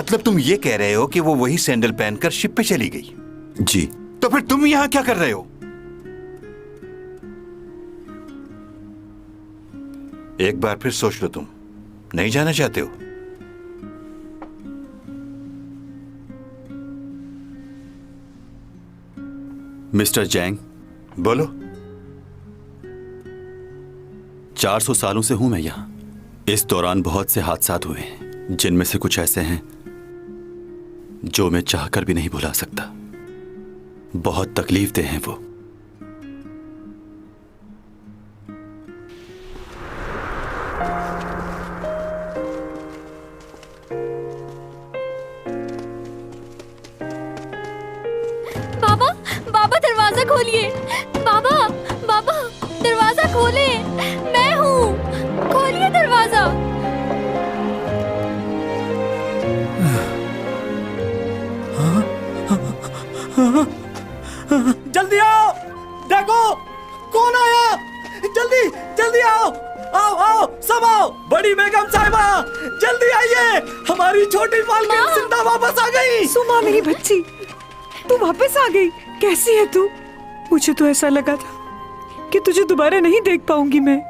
मतलब तुम ये कह रहे हो कि वो वही सैंडल पहनकर शिप पे चली गई? जी। तो फिर तुम यहाँ क्या कर रहे हो? एक बार फिर सोच लो, तुम नहीं जाना चाहते हो? मिस्टर जैंग, बोलो। 400 सालों से हूं मैं यहाँ। इस दौरान बहुत से हादसा हुए हैं, जिनमें से कुछ ऐसे हैं जो मैं चाहकर भी नहीं भुला सकता। बहुत तकलीफदेह हैं वो। बाबा, बाबा दरवाजा खोलिए। बाबा, बाबा दरवाजा खोले, मैं हूँ, खोलिए दरवाजा। जल्दी आओ, देखो कौन आया। जल्दी जल्दी आओ, आओ आओ सब आओ। बड़ी बेगम साहिबा जल्दी आइए, हमारी छोटी मालकिन जिंदा वापस आ गई। सुमा मेरी बच्ची, तू वापस आ गई। कैसी है तू? मुझे तो ऐसा लगा था कि तुझे दोबारा नहीं देख पाऊंगी मैं।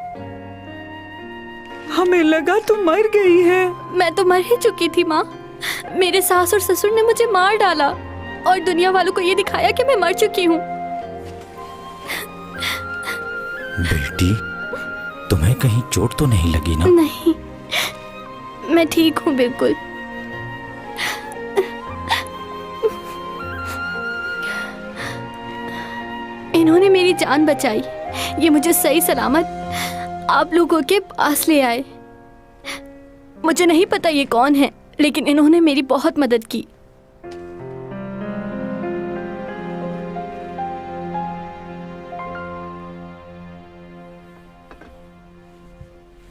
हमें लगा तू मर गई है। मैं तो मर ही चुकी थी माँ। मेरे सास और ससुर ने मुझे मार डाला और दुनिया वालों को ये दिखाया कि मैं मर चुकी हूँ। बेटी, तुम्हें कहीं चोट तो नहीं लगी ना? नहीं, मैं ठीक हूँ बिल्कुल। इन्होंने मेरी जान बचाई, ये मुझे सही सलामत आप लोगों के पास ले आए। मुझे नहीं पता ये कौन है, लेकिन इन्होंने मेरी बहुत मदद की।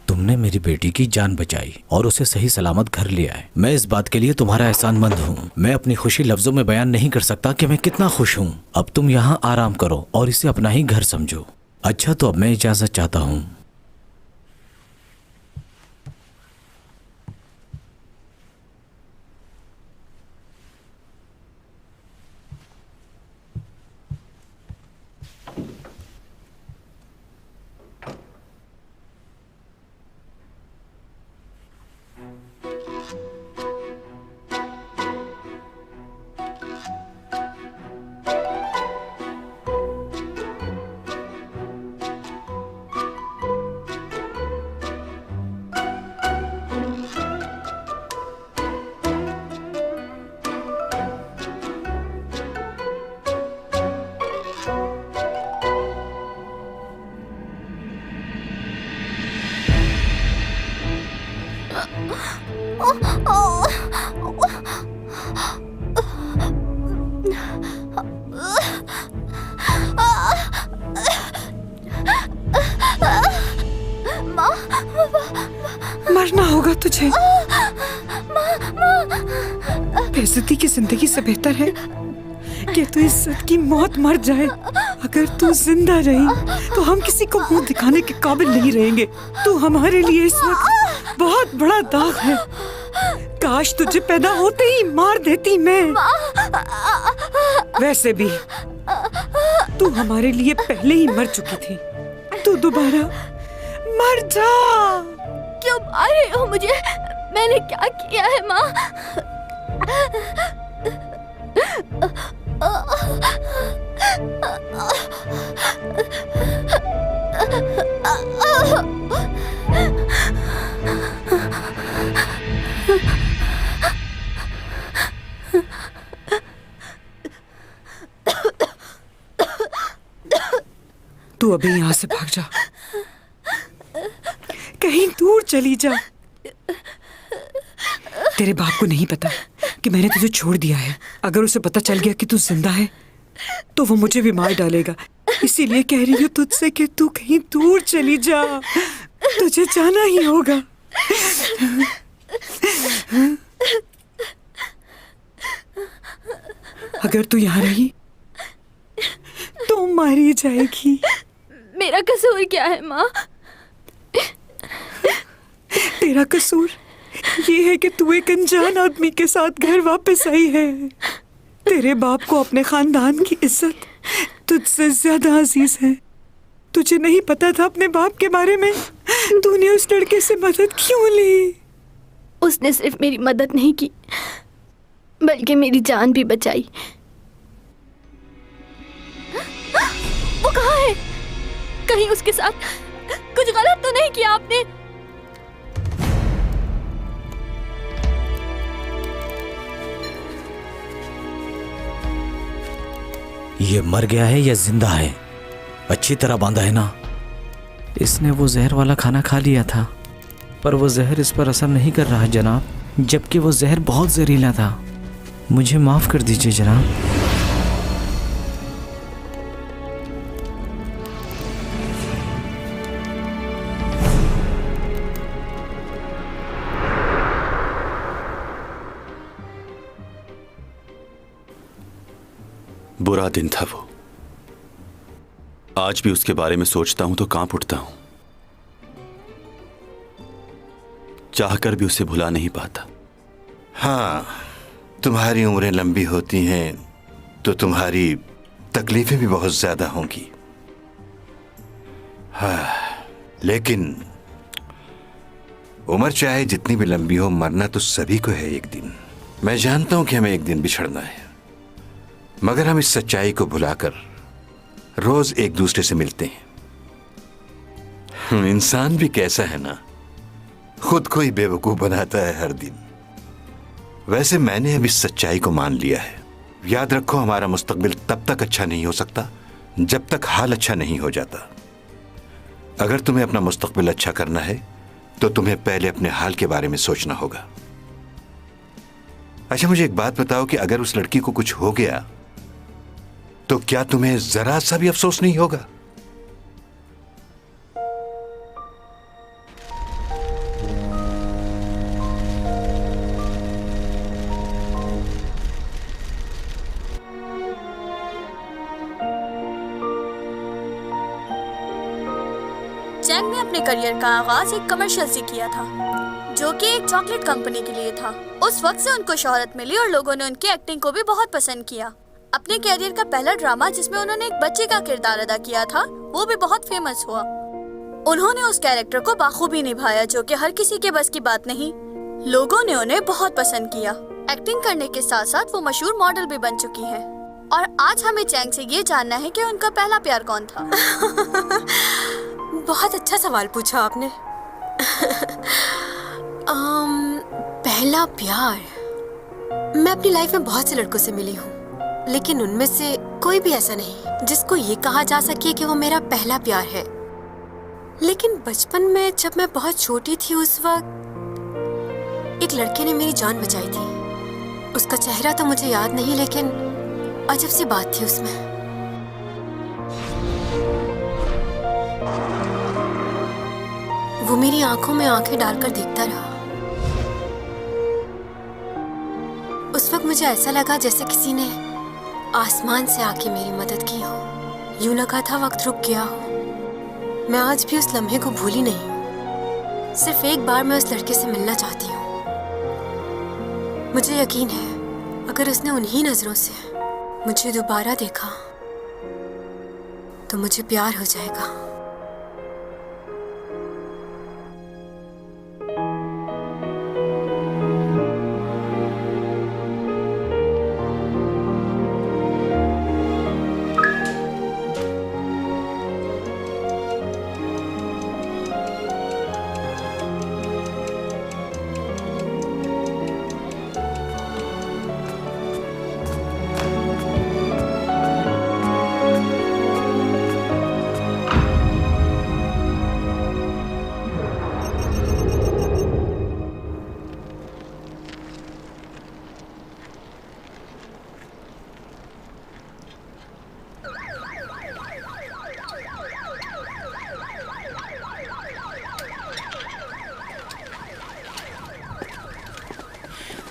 तुमने मेरी बेटी की जान बचाई और उसे सही सलामत घर ले आए। मैं इस बात के लिए तुम्हारा एहसानमंद हूँ। मैं अपनी खुशी लफ्जों में बयान नहीं कर सकता कि मैं कितना खुश हूँ। अब तुम यहाँ आराम करो और इसे अपना ही घर समझो। अच्छा, तो अब मैं इजाजत चाहता हूँ। मरना होगा तुझे। बेइज्जती की जिंदगी से बेहतर है कि तू इज्जत की मौत मर जाए। अगर तू जिंदा रही तो हम किसी को मुंह दिखाने के काबिल नहीं रहेंगे। तू हमारे लिए इस वक्त बहुत बड़ा दाग है। काश तुझे पैदा होते ही मार देती मैं। वैसे भी तू हमारे लिए पहले ही मर चुकी थी। तू दोबारा मर जा। क्यों मार रहे हो मुझे? मैंने क्या किया है माँ? तू अभी यहाँ से भाग जा, कहीं दूर चली जा। तेरे बाप को नहीं पता कि मैंने तुझे छोड़ दिया है। अगर उसे पता चल गया कि तू जिंदा है तो वो मुझे भी मार डालेगा। इसीलिए कह रही हूँ तुझसे कि तू कहीं दूर चली जा। तुझे जाना ही होगा। अगर तू यहाँ रही तो मारी जाएगी। मेरा कसूर क्या है माँ? तेरा कसूर ये है कि तू एक अनजान आदमी के साथ घर वापस आई है। तेरे बाप को अपने खानदान की इज्जत तुझसे ज्यादा अजीज है। तुझे नहीं पता था अपने बाप के बारे में? तूने उस लड़के से मदद क्यों ली? उसने सिर्फ मेरी मदद नहीं की बल्कि मेरी जान भी बचाई। वो कहाँ है? कहीं उसके साथ कुछ गलत तो नहीं किया आपने? ये मर गया है या जिंदा है? अच्छी तरह बांधा है ना? इसने वो जहर वाला खाना खा लिया था, पर वो जहर इस पर असर नहीं कर रहा जनाब, जबकि वो जहर बहुत जहरीला था। मुझे माफ कर दीजिए जनाब। बुरा दिन था वो। आज भी उसके बारे में सोचता हूं तो कांप उठता हूं। चाहकर भी उसे भुला नहीं पाता। हाँ, तुम्हारी उम्रें लंबी होती हैं तो तुम्हारी तकलीफें भी बहुत ज्यादा होंगी। हाँ, लेकिन उम्र चाहे जितनी भी लंबी हो, मरना तो सभी को है एक दिन। मैं जानता हूं कि हमें एक दिन बिछड़ना है, मगर हम इस सच्चाई को भुलाकर रोज एक दूसरे से मिलते हैं। इंसान भी कैसा है ना, खुद को ही बेवकूफ बनाता है हर दिन। वैसे मैंने अब इस सच्चाई को मान लिया है। याद रखो, हमारा मुस्तकबिल तब तक अच्छा नहीं हो सकता जब तक हाल अच्छा नहीं हो जाता। अगर तुम्हें अपना मुस्तकबिल अच्छा करना है तो तुम्हें पहले अपने हाल के बारे में सोचना होगा। अच्छा, मुझे एक बात बताओ कि अगर उस लड़की को कुछ हो गया तो क्या तुम्हें जरा सा भी अफसोस नहीं होगा? चैंग ने अपने करियर का आगाज एक कमर्शियल से किया था, जो कि एक चॉकलेट कंपनी के लिए था। उस वक्त से उनको शोहरत मिली और लोगों ने उनकी एक्टिंग को भी बहुत पसंद किया। अपने कैरियर का पहला ड्रामा, जिसमें उन्होंने एक बच्चे का किरदार अदा किया था, वो भी बहुत फेमस हुआ। उन्होंने उस कैरेक्टर को बाखूबी निभाया, जो कि हर किसी के बस की बात नहीं। लोगों ने उन्हें बहुत पसंद किया। एक्टिंग करने के साथ साथ वो मशहूर मॉडल भी बन चुकी हैं। और आज हमें चैंग से ये जानना है कि उनका पहला प्यार कौन था। बहुत अच्छा सवाल पूछा आपने। पहला प्यार, मैं अपनी लाइफ में बहुत से लड़कों से मिली हूँ, लेकिन उनमें से कोई भी ऐसा नहीं जिसको ये कहा जा सके कि वो मेरा पहला प्यार है। लेकिन बचपन में जब मैं बहुत छोटी थी, उस वक्त एक लड़के ने मेरी जान बचाई थी। उसका चेहरा तो मुझे याद नहीं, लेकिन अजब सी बात थी उसमें। वो मेरी आंखों में आंखें डालकर देखता रहा। उस वक्त मुझे ऐसा लगा जैसे किसी ने आसमान से आके मेरी मदद की हो। यूं लगा था वक्त रुक गया हो। मैं आज भी उस लम्हे को भूली नहीं हूँ। सिर्फ एक बार मैं उस लड़के से मिलना चाहती हूँ। मुझे यकीन है, अगर उसने उन्हीं नजरों से मुझे दोबारा देखा तो मुझे प्यार हो जाएगा।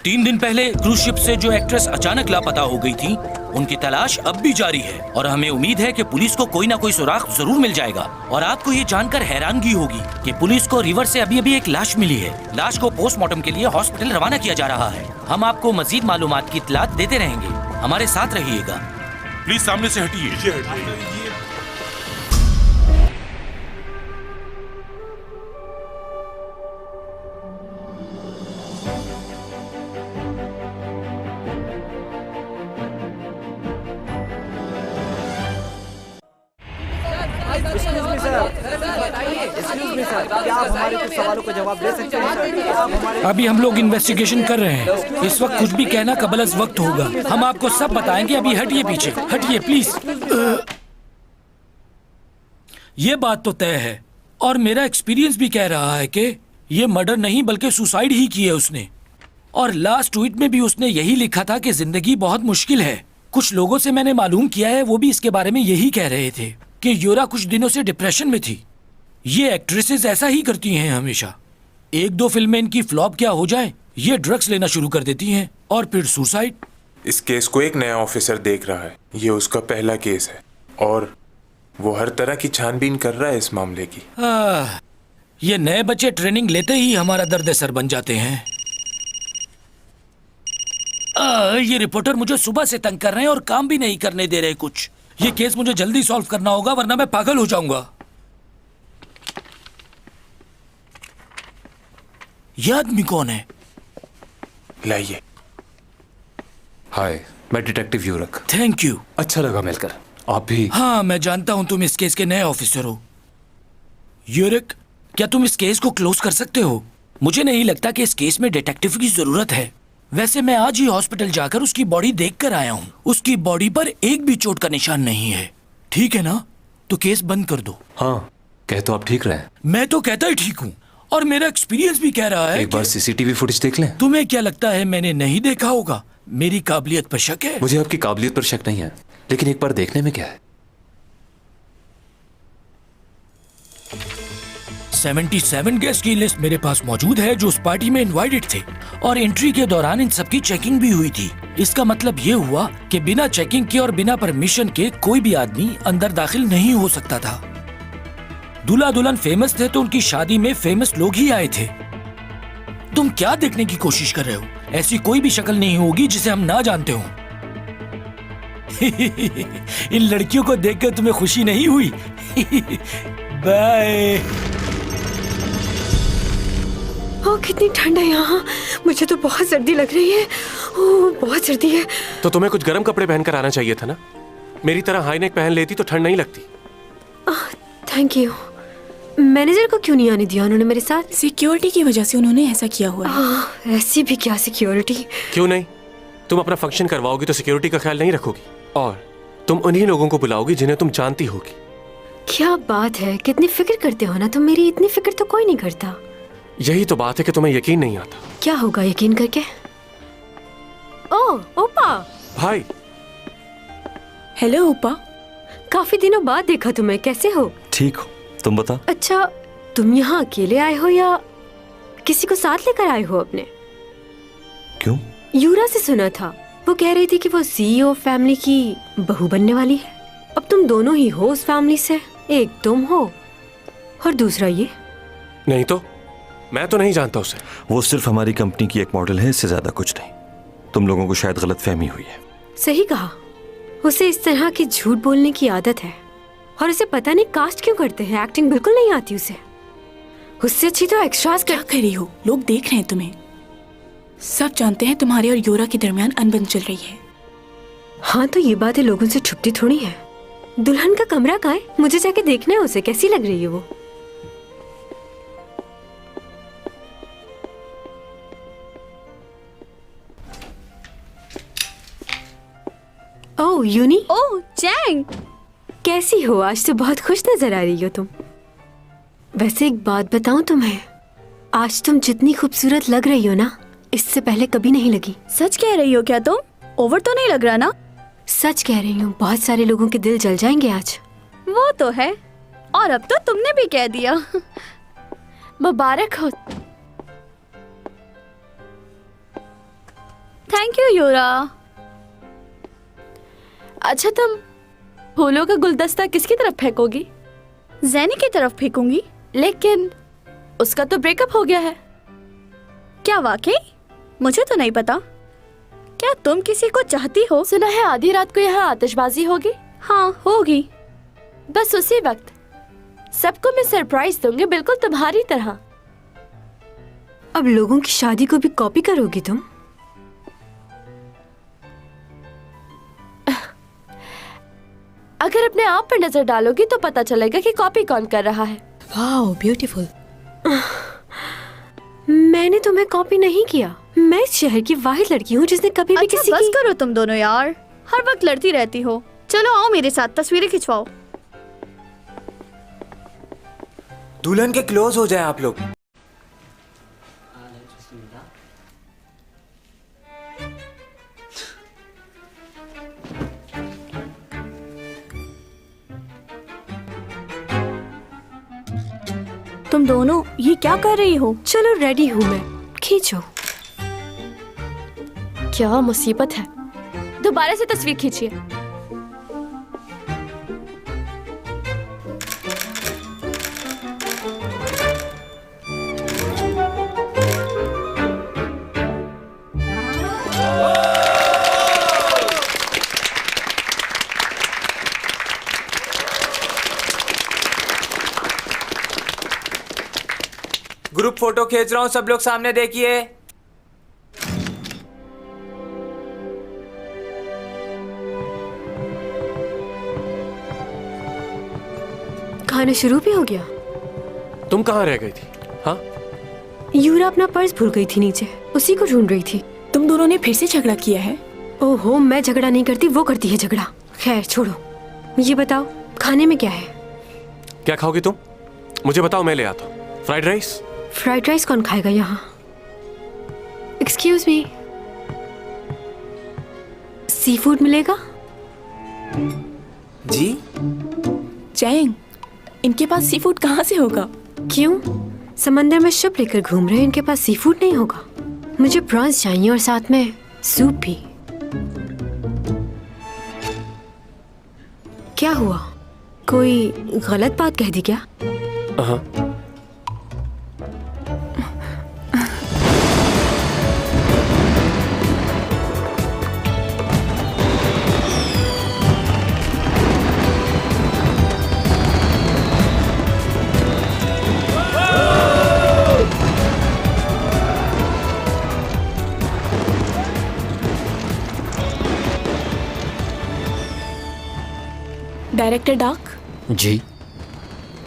तीन दिन पहले क्रूज शिप से जो एक्ट्रेस अचानक लापता हो गई थी, उनकी तलाश अब भी जारी है और हमें उम्मीद है कि पुलिस को कोई ना कोई सुराग जरूर मिल जाएगा। और आपको ये जानकर हैरानगी होगी कि पुलिस को रिवर से अभी एक लाश मिली है। लाश को पोस्टमार्टम के लिए हॉस्पिटल रवाना किया जा रहा है। हम आपको मजीद मालूमात की इत्तलात देते रहेंगे, हमारे साथ रहिएगा। प्लीज सामने से हटिए। अभी हम लोग इन्वेस्टिगेशन कर रहे हैं। इस वक्त कुछ भी कहना कबलस वक्त होगा। हम आपको सब बताएंगे। अभी हटिए पीछे, हटिए प्लीज। ये बात तो तय है और मेरा एक्सपीरियंस भी कह रहा है कि ये मर्डर नहीं बल्कि सुसाइड ही की है उसने। और लास्ट ट्वीट में भी उसने यही लिखा था कि जिंदगी बहुत मुश्किल है। कुछ लोगों से मैंने मालूम किया है, वो भी इसके बारे में यही कह रहे थे कि यूरा कुछ दिनों से डिप्रेशन में थी। ये एक्ट्रेसेस ऐसा ही करती हैं हमेशा। एक दो फिल्में इनकी फ्लॉप क्या हो जाए, ये ड्रग्स लेना शुरू कर देती हैं और फिर सुसाइड। इस केस को एक नया ऑफिसर देख रहा है। ये उसका पहला केस है और वो हर तरह की छानबीन कर रहा है इस मामले की। ये नए बच्चे ट्रेनिंग लेते ही हमारा दर्द सर बन जाते हैं। ये रिपोर्टर मुझे सुबह से तंग कर रहे हैं और काम भी नहीं करने दे रहे कुछ। ये केस मुझे जल्दी सॉल्व करना होगा वरना मैं पागल हो जाऊंगा। ये आदमी कौन है? लाइए। हाय, मैं डिटेक्टिव यूरक। Thank you. अच्छा लगा मिलकर। आप भी? हाँ, मैं जानता हूं तुम इस केस के नए ऑफिसर हो। यूरक, क्या तुम इस केस को क्लोज कर सकते हो? मुझे नहीं लगता कि इस केस में डिटेक्टिव की जरूरत है। वैसे मैं आज ही हॉस्पिटल जाकर उसकी बॉडी देख कर आया हूँ। उसकी बॉडी पर एक भी चोट का निशान नहीं है। ठीक है ना? तो केस बंद कर दो। हाँ, कह तो आप ठीक रहे। मैं तो कहता ही ठीक हूँ और मेरा एक्सपीरियंस भी कह रहा है। एक बार सीसीटीवी फुटेज देख लें। तुम्हें क्या लगता है मैंने नहीं देखा होगा? मेरी काबिलियत पर शक है? मुझे आपकी काबिलियत पर शक नहीं है, लेकिन एक बार देखने में क्या है। 77 गेस्ट की लिस्ट मेरे पास मौजूद है जो उस पार्टी में इनवाइटेड थे और एंट्री के दौरान इन सबकी चेकिंग भी हुई थी। इसका मतलब ये हुआ कि बिना चेकिंग के और बिना परमिशन के कोई भी आदमी अंदर दाखिल नहीं हो सकता था। दूल्हा दुल्हन फेमस थे तो उनकी शादी में फेमस लोग ही आए थे। तुम क्या देखने की कोशिश कर रहे हो? ऐसी कोई भी शक्ल नहीं होगी जिसे हम ना जानते हो। इन लड़कियों को देखकर तुम्हें खुशी नहीं हुई? बाय। ओह, कितनी ठंड है यहाँ। मुझे तो बहुत सर्दी लग रही है। ओह, बहुत सर्दी है। तो तुम्हें कुछ गर्म कपड़े पहन कर आना चाहिए था ना। मेरी तरह हाई नेक पहन लेती तो ठंड नहीं लगती। Thank you. मैनेजर को क्यों नहीं आने दिया उन्होंने मेरे साथ? सिक्योरिटी की वजह से उन्होंने ऐसा किया हुआ है। ऐसी भी क्या सिक्योरिटी? क्यों नहीं? तुम अपना फंक्शन करवाओगी तो सिक्योरिटी का ख्याल नहीं रखोगी और तुम उन्हीं लोगों को बुलाओगी जिन्हें तुम जानती होगी। क्या बात है, कितनी फिक्र करते हो ना तुम मेरी। इतनी फिक्र तो कोई नहीं करता। यही तो बात है कि तुम्हें यकीन नहीं आता। क्या होगा यकीन करके? ओह, ओपा। भाई। हेलो ओपा। काफी दिनों बाद देखा तुम्हें। कैसे हो? ठीक हो, तुम बता। अच्छा, तुम यहाँ अकेले आए हो या किसी को साथ लेकर आए हो अपने? क्यों? यूरा से सुना था, वो कह रही थी कि वो सीईओ फैमिली की बहू बनने वाली है। अब तुम दोनों ही हो उस फैमिली से। एक तुम हो और दूसरा ये। नहीं तो मैं तो नहीं जानता उसे। वो सिर्फ हमारी कंपनी की एक मॉडल है, इससे ज्यादा कुछ नहीं। तुम लोगों को शायद गलतफहमी हुई है। सही कहा। उसे इस तरह की झूठ बोलने की आदत है और उसे पता नहीं कास्ट क्यों करते हैं। एक्टिंग बिल्कुल नहीं आती उसे। उससे अच्छी तो एक्स्ट्रास क्या कर रही हो? लोग देख रहे हैं तुम्हें। सब जानते हैं तुम्हारे और योरा के दरमियान अनबन चल रही है। हाँ, तो ये बातें लोगों से छुपती थोड़ी है। दुल्हन का कमरा कहाँ है? मुझे जाके देखना है उसे। कैसी लग रही है वो? ओह यूनी। ओह चैंग, कैसी हो? आज तो बहुत खुश नजर आ रही हो तुम। वैसे एक बात बताऊं तुम्हें, आज तुम जितनी खूबसूरत लग रही हो ना, इससे पहले कभी नहीं लगी। सच कह रही हो क्या तुम? ओवर तो नहीं लग रहा ना? सच कह रही हूँ। बहुत सारे लोगों के दिल जल जाएंगे आज। वो तो है, और अब तो तुमने भी कह दिया। मुबारक हो। थैंक यू यूरा। अच्छा, तुम फूलों का गुलदस्ता किसकी तरफ फेंकोगी? जैनी की तरफ फेंकूंगी। लेकिन उसका तो ब्रेकअप हो गया है। क्या वाकई? मुझे तो नहीं पता। क्या तुम किसी को चाहती हो? सुना है आधी रात को यहाँ आतिशबाजी होगी। हाँ, होगी। बस उसी वक्त सबको मैं सरप्राइज दूंगी, बिल्कुल तुम्हारी तरह। अब लोगों की शादी को भी कॉपी करोगी तुम? अगर अपने आप पर नजर डालोगी तो पता चलेगा कि कॉपी कौन कर रहा है। Wow, beautiful. मैंने तुम्हें कॉपी नहीं किया। मैं इस शहर की वाहिद लड़की हूँ जिसने कभी भी किसी बस करो तुम दोनों यार, हर वक्त लड़ती रहती हो। चलो आओ मेरे साथ तस्वीरें खिंचवाओ। दुल्हन के क्लोज हो जाए आप लोग। तुम दोनों ये क्या कर रही हो? चलो रेडी हूँ मैं, खींचो। क्या मुसीबत है। दोबारा से तस्वीर खींचिए। ग्रुप फोटो खींच रहा हूँ, सब लोग सामने देखिए। खाना शुरू भी हो गया? तुम कहाँ रह गई थी? हाँ, यूरा अपना पर्स भूल गई थी नीचे, उसी को ढूंढ रही थी। तुम दोनों ने फिर से झगड़ा किया है? ओहो, मैं झगड़ा नहीं करती, वो करती है झगड़ा। खैर छोड़ो, ये बताओ खाने में क्या है? क्या खाओगी तुम? मुझे बताओ, मैं ले आता हूँ। Fried rice? फ्राइड राइस कौन खाएगा यहाँ? एक्सक्यूज मी, सी फूड मिलेगा? जी? चैंग, इनके पास सी फूड कहाँ से होगा? क्यों? समंदर में शिप लेकर घूम रहे हैं, इनके पास सी फूड नहीं होगा? मुझे प्रॉन्स चाहिए और साथ में सूप भी। क्या हुआ? कोई गलत बात कह दी क्या? हाँ। डायरेक्टर डार्क जी।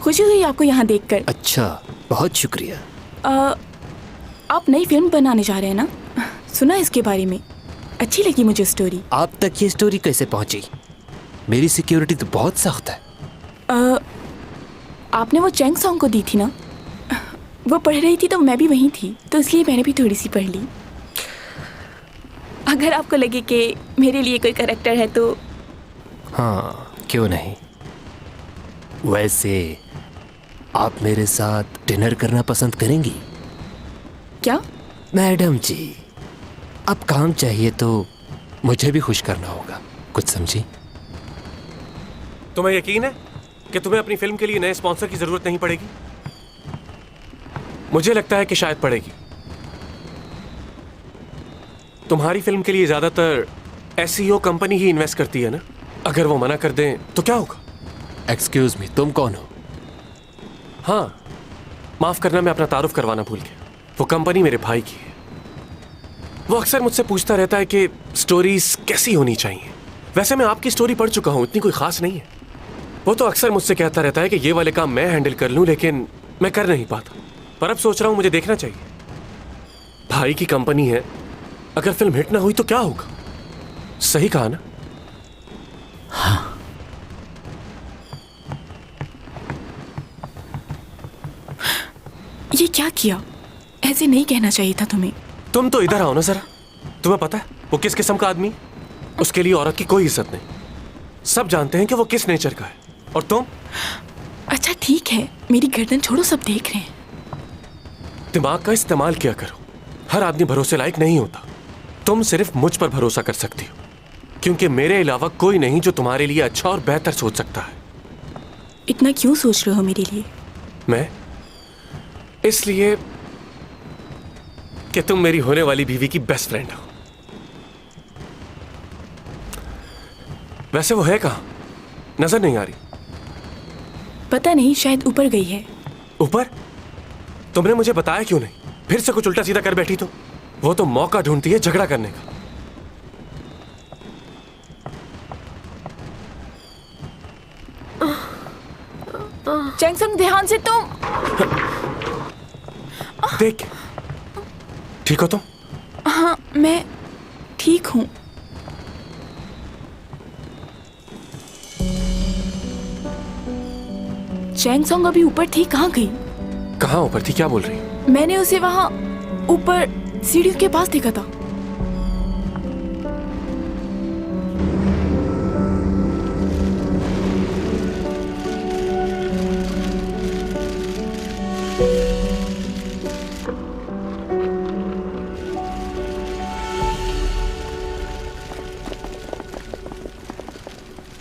खुशी हुई आपको यहाँ देखकर। अच्छा, बहुत शुक्रिया। आप नई फिल्म बनाने जा रहे हैं ना? सुना इसके बारे में, अच्छी लगी मुझे स्टोरी। आप तक ये स्टोरी कैसे पहुंची? मेरी सिक्योरिटी तो बहुत सख्त है। आपने वो चैंग सॉन्ग को दी थी ना? वो पढ़ रही थी तो मैं भी वहीं थी, तो इसलिए मैंने भी थोड़ी सी पढ़ ली। अगर आपको लगे कि मेरे लिए कोई कैरेक्टर है तो। हाँ, क्यों नहीं। वैसे आप मेरे साथ डिनर करना पसंद करेंगी? क्या? मैडम जी, अब काम चाहिए तो मुझे भी खुश करना होगा, कुछ समझी? तुम्हें यकीन है कि तुम्हें अपनी फिल्म के लिए नए स्पॉन्सर की जरूरत नहीं पड़ेगी? मुझे लगता है कि शायद पड़ेगी। तुम्हारी फिल्म के लिए ज्यादातर एसईओ कंपनी ही इन्वेस्ट करती है ना? अगर वो मना कर दें तो क्या होगा? एक्सक्यूज मी, तुम कौन हो? हाँ, माफ करना, मैं अपना तारुफ करवाना भूल गया। वो कंपनी मेरे भाई की है। वो अक्सर मुझसे पूछता रहता है कि स्टोरीज कैसी होनी चाहिए। वैसे मैं आपकी स्टोरी पढ़ चुका हूँ, इतनी कोई खास नहीं है। वो तो अक्सर मुझसे कहता रहता है कि ये वाले काम मैं हैंडल कर लूँ, लेकिन मैं कर नहीं पाता। पर अब सोच रहा हूँ मुझे देखना चाहिए। भाई की कंपनी है, अगर फिल्म हिट ना हुई तो क्या होगा? सही कहा ना? हाँ। ये क्या किया? ऐसे नहीं कहना चाहिए था तुम्हें। तुम तो इधर आओ ना जरा। तुम्हें पता है वो किस किस्म का आदमी? उसके लिए औरत की कोई इज्जत नहीं। सब जानते हैं कि वो किस नेचर का है। और तुम? अच्छा ठीक है, मेरी गर्दन छोड़ो, सब देख रहे हैं। दिमाग का इस्तेमाल किया करो। हर आदमी भरोसे लायक नहीं होता। तुम सिर्फ मुझ पर भरोसा कर सकती हो। क्योंकि मेरे अलावा कोई नहीं जो तुम्हारे लिए अच्छा और बेहतर सोच सकता है। इतना क्यों सोच रहे हो मेरे लिए? मैं इसलिए कि तुम मेरी होने वाली बीवी की बेस्ट फ्रेंड हो। वैसे वो है कहाँ? नजर नहीं आ रही। पता नहीं, शायद ऊपर गई है। ऊपर? तुमने मुझे बताया क्यों नहीं? फिर से कुछ उल्टा सीधा कर बैठी तो? वो तो मौका ढूंढती है झगड़ा करने का। चैंगसंग, ध्यान से तुम। देख, ठीक हो तुम? हाँ, मैं ठीक हूँ। चैंगसंग अभी ऊपर थी, कहाँ गई? कहाँ ऊपर थी? क्या बोल रही? मैंने उसे वहाँ ऊपर सीढ़ियों के पास देखा था।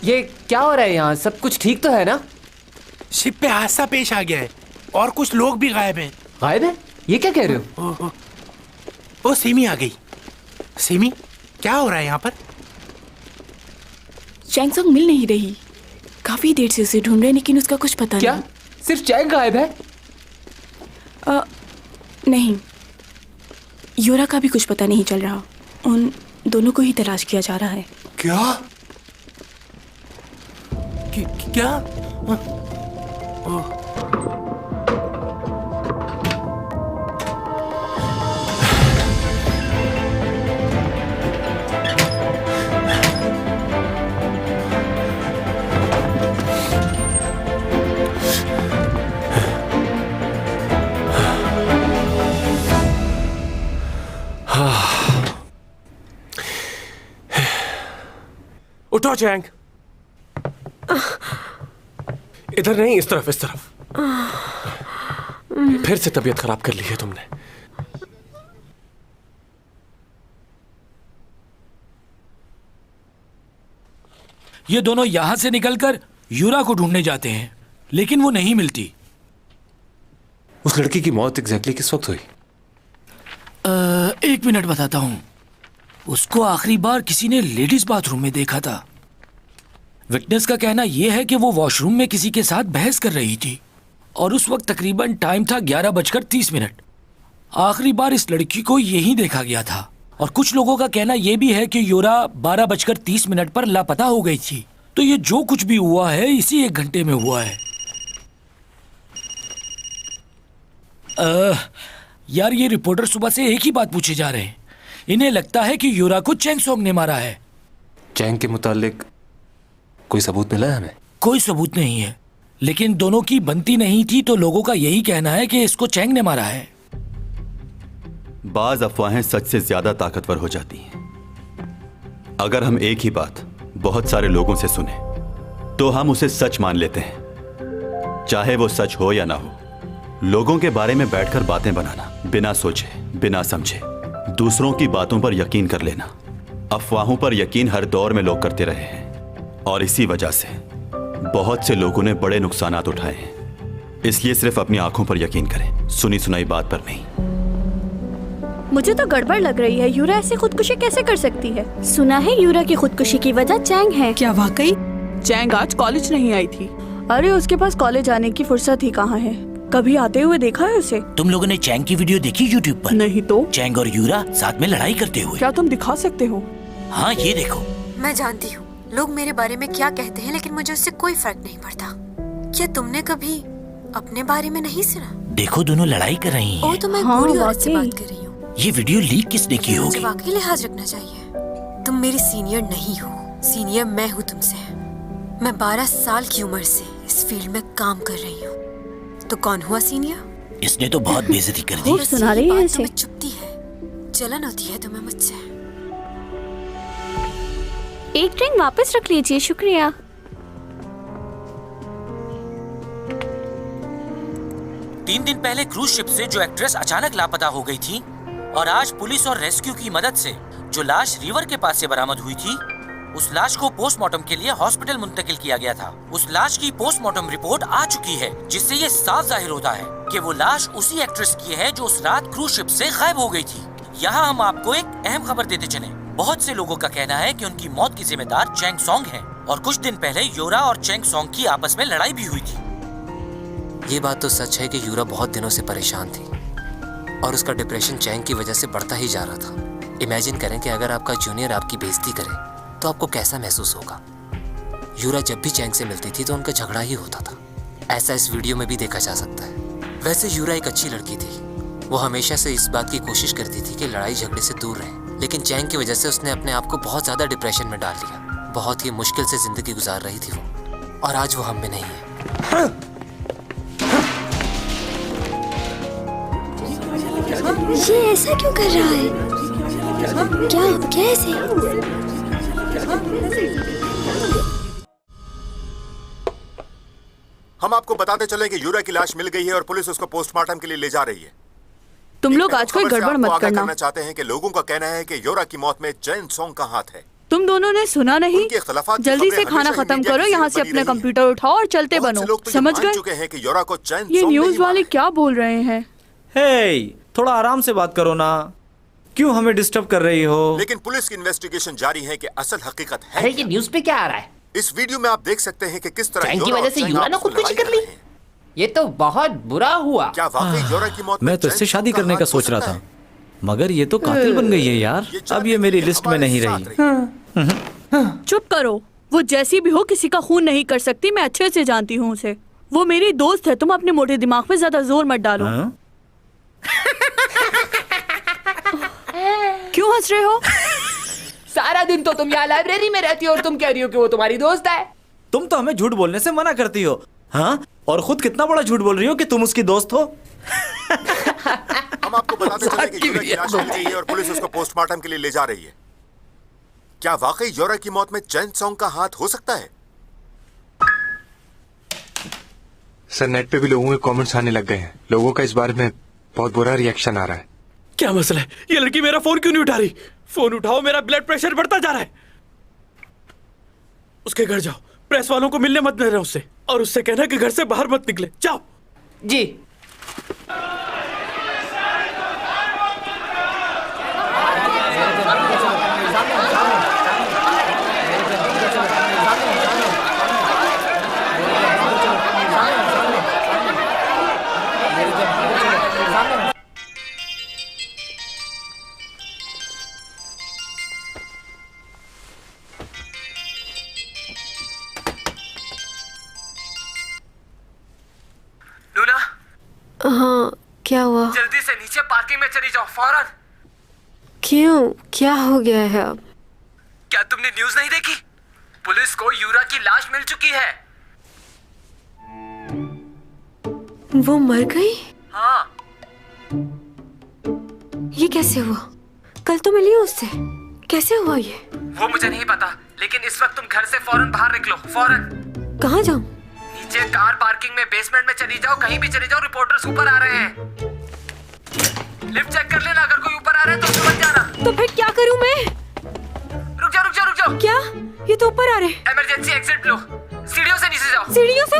ये क्या हो रहा है यहाँ? सब कुछ ठीक तो है ना? शिप पे हादसा पेश आ गया है और कुछ लोग भी गायब हैं। गायब है? ये क्या कह रहे हो? ओ सिमी आ गई। सिमी, क्या हो रहा है यहाँ पर? चैंगसंग मिल नहीं रही। काफी देर से उसे ढूंढ रहे, लेकिन उसका कुछ पता क्या? नहीं। सिर्फ चैंग गायब है? नहीं, योरा का भी कुछ पता नहीं चल रहा। उन दोनों को ही तलाश किया जा रहा है। क्या? क्या? उठो चैंग। इधर नहीं, इस तरफ, इस तरफ। फिर से तबीयत खराब कर ली है तुमने। ये दोनों यहां से निकलकर यूरा को ढूंढने जाते हैं, लेकिन वो नहीं मिलती। उस लड़की की मौत एग्जैक्टली किस वक्त हुई? 1 मिनट बताता हूं। उसको आखिरी बार किसी ने लेडीज बाथरूम में देखा था। विटनेस का कहना यह है कि वो वॉशरूम में किसी के साथ बहस कर रही थी और उस वक्त तकरीबन टाइम था 11:30। आखिरी बार इस लड़की को यहीं देखा गया था और कुछ लोगों का कहना यह भी है कि योरा 12:30 पर लापता हो गई थी। तो ये जो कुछ भी हुआ है इसी 1 घंटे में हुआ है। यार, ये रिपोर्टर सुबह से एक ही बात पूछे जा रहे हैं। इन्हें लगता है कि योरा को चैंगसोंग ने मारा है। चैंग के मुतालिक कोई सबूत मिला है हमें? कोई सबूत नहीं है, लेकिन दोनों की बनती नहीं थी, तो लोगों का यही कहना है कि इसको चैंग ने मारा है। बाज अफवाहें सच से ज्यादा ताकतवर हो जाती हैं। अगर हम एक ही बात बहुत सारे लोगों से सुने तो हम उसे सच मान लेते हैं, चाहे वो सच हो या ना हो। लोगों के बारे में बैठकर बातें बनाना, बिना सोचे बिना समझे दूसरों की बातों पर यकीन कर लेना, अफवाहों पर यकीन हर दौर में लोग करते रहे हैं और इसी वजह से बहुत से लोगों ने बड़े नुकसानात उठाए हैं। इसलिए सिर्फ अपनी आंखों पर यकीन करें, सुनी सुनाई बात पर नहीं। मुझे तो गड़बड़ लग रही है। यूरा ऐसे खुदकुशी कैसे कर सकती है? सुना है यूरा की खुदकुशी की वजह चैंग है। क्या वाकई? चैंग आज कॉलेज नहीं आई थी। अरे उसके पास कॉलेज आने की फुर्सत ही कहाँ है? कभी आते हुए देखा है उसे? तुम लोगों ने चैंग की वीडियो देखी यूट्यूब पर? नहीं तो। चैंग और यूरा साथ में लड़ाई करते हुए। क्या तुम दिखा सकते हो? हाँ, ये देखो। मैं जानती हूँ लोग मेरे बारे में क्या कहते हैं, लेकिन मुझे उससे कोई फर्क नहीं पड़ता। क्या तुमने कभी अपने बारे में नहीं सुना? देखो, दोनों लड़ाई कर रही हैं। ओ, तो मैं बुरी औरत से बात कर रही हूँ। ये वीडियो लीक किसने की होगी? मुझे वाकई लिहाज रखना चाहिए। तुम मेरी सीनियर नहीं हो, सीनियर मैं हूँ तुमसे। मैं 12 साल की उम्र से इस फील्ड में काम कर रही हूँ। तो कौन हुआ सीनियर? इसने तो बहुत बेइज्जती कर दी। सुना रही है इसे। तुम्हें चुपती है, जलन होती है तुम्हें मुझसे। एक ट्रेन वापस रख लीजिए, शुक्रिया। तीन दिन पहले क्रूज शिप से जो एक्ट्रेस अचानक लापता हो गई थी और आज पुलिस और रेस्क्यू की मदद से जो लाश रिवर के पास से बरामद हुई थी, उस लाश को पोस्टमार्टम के लिए हॉस्पिटल मुंतकिल किया गया था। उस लाश की पोस्टमार्टम रिपोर्ट आ चुकी है, जिससे ये साफ जाहिर होता है कि वो लाश उसी एक्ट्रेस की है जो उस रात क्रूज शिप से गायब हो गई थी। यहाँ हम आपको एक अहम खबर देते चले। बहुत से लोगों का कहना है कि उनकी मौत की जिम्मेदार चैंग सॉन्ग है और कुछ दिन पहले यूरा और चैंग सॉन्ग की आपस में लड़ाई भी हुई थी। ये बात तो सच है कि यूरा बहुत दिनों से परेशान थी और उसका डिप्रेशन चैंग की वजह से बढ़ता ही जा रहा था। इमेजिन करें कि अगर आपका जूनियर आपकी बेइज्जती करे तो आपको कैसा महसूस होगा। यूरा जब भी चैंग से मिलती थी तो उनका झगड़ा ही होता था। ऐसा इस वीडियो में भी देखा जा सकता है। वैसे यूरा एक अच्छी लड़की थी। वो हमेशा से इस बात की कोशिश करती थी कि लड़ाई झगड़े से दूर रहे, लेकिन चैंग की वजह से उसने अपने आप को बहुत ज्यादा डिप्रेशन में डाल लिया। बहुत ही मुश्किल से जिंदगी गुजार रही थी वो, और आज वो हम में नहीं है। ये ऐसा क्यों कर रहा है? क्या कैसे? हम आपको बताते चले कि यूरा की लाश मिल गई है और पुलिस उसको पोस्टमार्टम के लिए ले जा रही है। तुम लोग आज कोई गड़बड़ मत करना। चाहते हैं कि लोगों का कहना है कि यूरा की मौत में चैंग सॉन्ग का हाथ है। तुम दोनों ने सुना नहीं? जल्दी से खाना खत्म करो, यहाँ से अपने कंप्यूटर उठाओ और चलते बनो। समझ गए? चुके हैं कि यूरा को चैंग ये सॉन्ग न्यूज वाले क्या बोल रहे हैं? हे, थोड़ा आराम से बात करो ना, क्यों हमें डिस्टर्ब कर रही हो? लेकिन पुलिस की इन्वेस्टिगेशन जारी है कि असल हकीकत है। अरे ये न्यूज पे क्या आ रहा है? इस वीडियो में आप देख सकते हैं कि किस तरह चैंग की वजह से यूरा ने खुदकुशी कर ली। ये तो बहुत बुरा हुआ। क्या वाकई यूरा की मौत मैं तो इससे शादी करने का सोच रहा था, मगर ये तो कातिल बन गई है यार। अब ये मेरी लिस्ट में नहीं रही। चुप करो। वो जैसी भी हो किसी का खून नहीं कर सकती। मैं अच्छे से जानती हूँ उसे। वो मेरी दोस्त है। तुम अपने मोटे दिमाग पे ज्यादा जोर मत डालो। क्यों हंस रहे हो? सारा दिन तो तुम यहाँ लाइब्रेरी में रहती हो और तुम कह रही हो कि वो तुम्हारी दोस्त है। तुम तो हमें झूठ बोलने से मना करती हो, हाँ? और खुद कितना बड़ा झूठ बोल रही हो कि तुम उसकी दोस्त हो। हम आपको बताते चले कि यूरा की लाश मिल गई है और पुलिस उसको पोस्टमार्टम के लिए ले जा रही है। क्या वाकई यूरा की मौत में चैंग सॉन्ग का हाथ हो सकता है? सर, नेट पे भी लोगों के कमेंट्स आने लग गए हैं। लोगों का इस बारे में बहुत बुरा रिएक्शन आ रहा है। क्या मसला है? ये लड़की मेरा फोन क्यों नहीं उठा रही? फोन उठाओ, मेरा ब्लड प्रेशर बढ़ता जा रहा है। उसके घर जाओ, प्रेस वालों को मिलने मत देना उससे, और उससे कहना कि घर से बाहर मत निकले। जाओ। जी। हाँ, क्या हुआ? जल्दी से नीचे पार्किंग में चली जाओ, फौरन। क्यों? क्या हो गया है अब? क्या तुमने न्यूज नहीं देखी? पुलिस को यूरा की लाश मिल चुकी है। वो मर गई? हाँ। ये कैसे हुआ? कल तो मिली उससे। कैसे हुआ ये? वो मुझे नहीं पता, लेकिन इस वक्त तुम घर से फौरन बाहर निकलो, फौरन। कहाँ जाऊँ? नीचे कार पार्किंग में बेसमेंट में चली जाओ, कहीं भी चली जाओ। रिपोर्टर्स ऊपर आ रहे हैं। लिफ्ट चेक कर लेना, अगर कोई ऊपर आ रहा है तो समझ जाना। तो फिर क्या करूँ मैं? रुक जाओ, रुक जाओ, रुक जाओ। क्या? ये तो ऊपर आ रहे हैं। इमरजेंसी एग्जिट लो। सीढ़ियों से नीचे जाओ। सीढ़ियों से?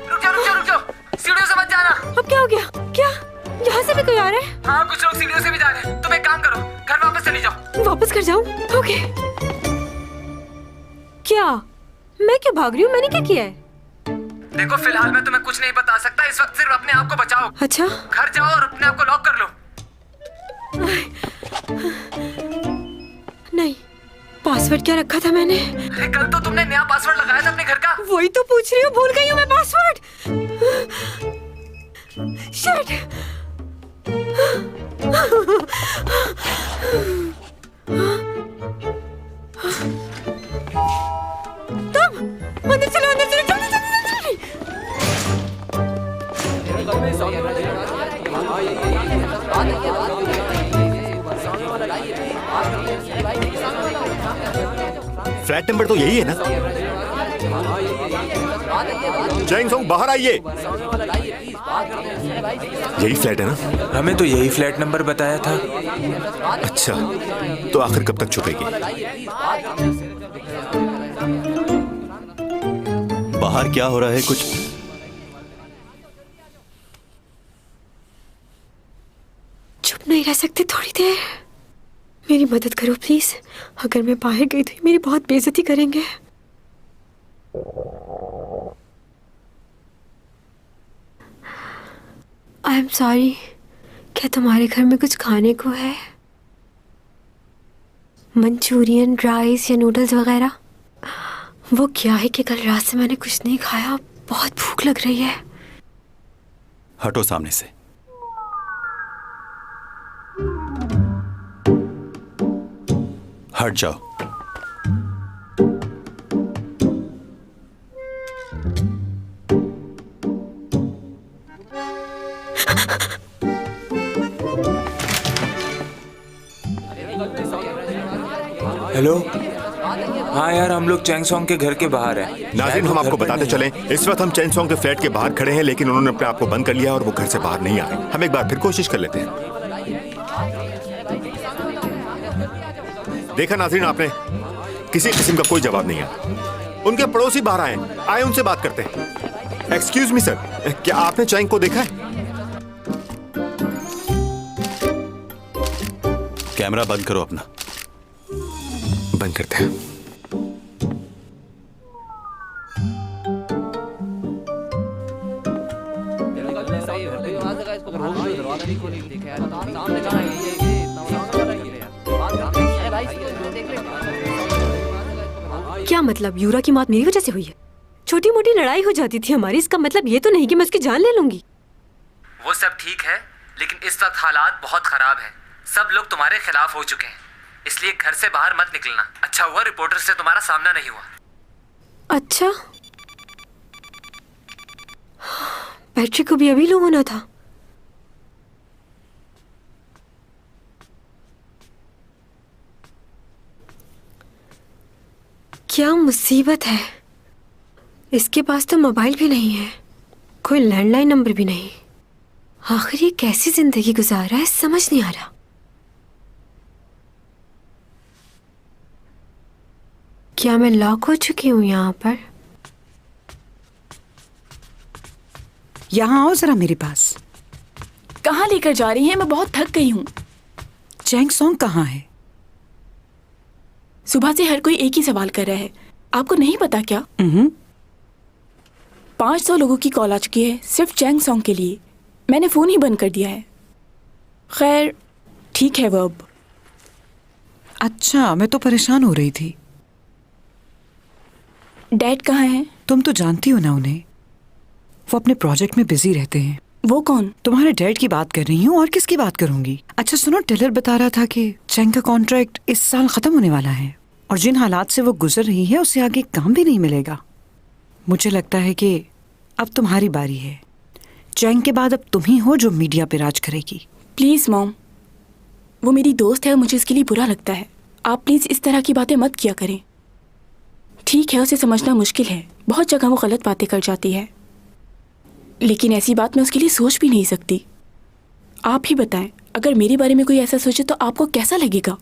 रुक जाओ, रुक जाओ, रुक जाओ। सीढ़ियों से मत जाना। अब क्या हो गया? क्या यहाँ से भी कोई आ रहा है? हाँ, कुछ लोग सीढ़ियों से भी जा रहे हैं। तुम एक काम करो, घर वापस चली जाओ। वापस घर जाऊँ? ओके। क्या? मैं क्यों भाग रही हूँ? मैंने क्या किया है? देखो, फिलहाल मैं तुम्हें कुछ नहीं बता सकता। इस वक्त सिर्फ अपने आप को बचाओ। अच्छा। घर जाओ और अपने आप को लॉक कर लो। नहीं, पासवर्ड क्या रखा था मैंने? अरे कल तो तुमने नया पासवर्ड लगाया था अपने घर का। वही तो पूछ रही हूँ, भूल गई हूँ मैं पासवर्ड। शिट। तुम अंदर चलो, अंदर चलो, जल्दी जल्दी जल्दी। फ्लैट नंबर तो यही है ना? चैंग सॉन्ग बाहर आइए। यही फ्लैट है ना? हमें तो यही फ्लैट नंबर बताया था। अच्छा, तो आखिर कब तक छुपेगी? बाहर क्या हो रहा है? कुछ चुप नहीं रह सकते थोड़ी देर? मेरी मदद करो प्लीज। अगर मैं बाहर गई तो ये मेरी बहुत बेइज्जती करेंगे। I am sorry. क्या तुम्हारे घर में कुछ खाने को है? मंचूरियन, राइस या नूडल्स वगैरह? वो क्या है कि कल रात से मैंने कुछ नहीं खाया, बहुत भूख लग रही है। हटो सामने से। हट जाओ। हेलो। हाँ यार, हम लोग चैंगसोंग के घर के बाहर हैं। नाज़रीन, हम आपको बताते चलें, इस वक्त हम चैंगसोंग के फ्लैट के बाहर खड़े हैं, लेकिन उन्होंने अपने आप को बंद कर लिया और वो घर से बाहर नहीं आ रहे। हम एक बार फिर कोशिश कर लेते हैं। देखा नाज़रीन आपने, किसी किस्म का कोई जवाब नहीं आया। उनके पड़ोसी बाहर आए उनसे बात करते हैं। एक्सक्यूज मी सर, क्या आपने चैंग को देखा है? कैमरा बंद करो अपना। बंद करते हैं। क्या मतलब यूरा की मौत मेरी वजह से हुई है? छोटी मोटी लड़ाई हो जाती थी हमारी, इसका मतलब ये तो नहीं कि मैं उसकी जान ले लूंगी। वो सब ठीक है, लेकिन इस वक्त हालात बहुत खराब हैं। सब लोग तुम्हारे खिलाफ हो चुके हैं, इसलिए घर से बाहर मत निकलना। अच्छा हुआ रिपोर्टर से तुम्हारा सामना नहीं हुआ। अच्छा, बैटरी को भी अभी लो होना था। क्या मुसीबत है। इसके पास तो मोबाइल भी नहीं है, कोई लैंडलाइन नंबर भी नहीं। आखिर ये कैसी जिंदगी गुजार रहा है, समझ नहीं आ रहा। क्या मैं लॉक हो चुकी हूँ यहाँ पर? यहाँ आओ जरा मेरे पास। कहाँ लेकर जा रही हैं? मैं बहुत थक गई हूँ। चैंगसोंग कहाँ है? सुबह से हर कोई एक ही सवाल कर रहा है। आपको नहीं पता क्या? 500 लोगों की कॉल आ चुकी है सिर्फ चैंगसोंग के लिए। मैंने फोन ही बंद कर दिया है। खैर ठीक है वो अब। अच्छा, मैं तो परेशान हो रही थी। डैड कहाँ हैं? तुम तो जानती हो ना उन्हें, वो अपने प्रोजेक्ट में बिजी रहते हैं। वो कौन? तुम्हारे डैड की बात कर रही हूँ, और किसकी बात करूंगी। अच्छा सुनो, टेलर बता रहा था कि चैंग का कॉन्ट्रैक्ट इस साल खत्म होने वाला है और जिन हालात से वो गुजर रही है उससे आगे काम भी नहीं मिलेगा। मुझे लगता है कि अब तुम्हारी बारी है। चैंग के बाद अब तुम ही हो जो मीडिया पे राज करेगी। प्लीज मॉम, वो मेरी दोस्त है और मुझे इसके लिए बुरा लगता है। आप प्लीज इस तरह की बातें मत किया करें। ठीक है, उसे समझना मुश्किल है, बहुत जगह वो गलत बातें कर जाती है, लेकिन ऐसी बात मैं उसके लिए सोच भी नहीं सकती। आप ही बताएं, अगर मेरे बारे में कोई ऐसा सोचे तो आपको कैसा लगेगा?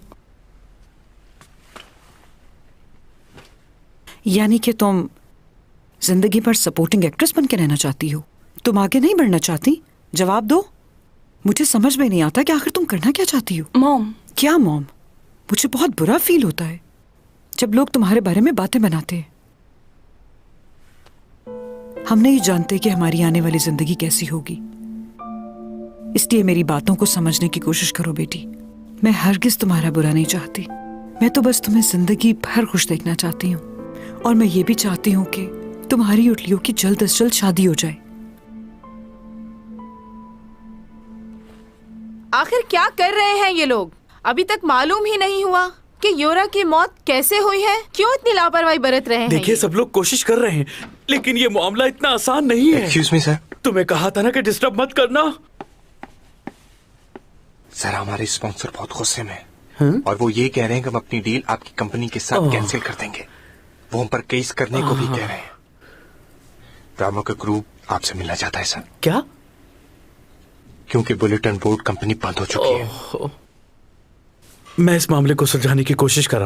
यानी कि तुम जिंदगी भर सपोर्टिंग एक्ट्रेस बन के रहना चाहती हो? तुम आगे नहीं बढ़ना चाहती? जवाब दो। मुझे समझ में नहीं आता कि आखिर तुम करना क्या चाहती हो। मॉम। क्या मॉम? मुझे बहुत बुरा फील होता है जब लोग तुम्हारे बारे में बातें बनाते हैं। हम नहीं जानते कि हमारी आने वाली जिंदगी कैसी होगी, इसलिए मेरी बातों को समझने की कोशिश करो बेटी। मैं हरगिज तुम्हारा बुरा नहीं चाहती, मैं तो बस तुम्हें जिंदगी भर खुश देखना चाहती हूँ, और मैं ये भी चाहती हूँ कि तुम्हारी और लियो की जल्द से जल्द शादी हो जाए। आखिर क्या कर रहे हैं ये लोग? अभी तक मालूम ही नहीं हुआ कि योरा की मौत कैसे हुई है। क्यों इतनी लापरवाही बरत रहे हैं? देखिए, सब लोग कोशिश कर रहे हैं, लेकिन ये मामला इतना आसान नहीं है। Excuse me sir. तुम्हें कहा था ना कि डिस्टर्ब मत करना। सर, हमारे स्पॉन्सर बहुत गुस्से में हैं और वो ये कह रहे हैं कि हम अपनी डील आपकी कंपनी के साथ कैंसिल कर देंगे। वो हम पर केस करने को भी कह रहे हैं। रामो का ग्रुप आपसे मिलना चाहता है सर। क्या? क्योंकि बुलेटिन बोर्ड कंपनी बंद हो चुकी है। मैं इस मामले को सुलझाने की कोशिश कर रहा हूँ,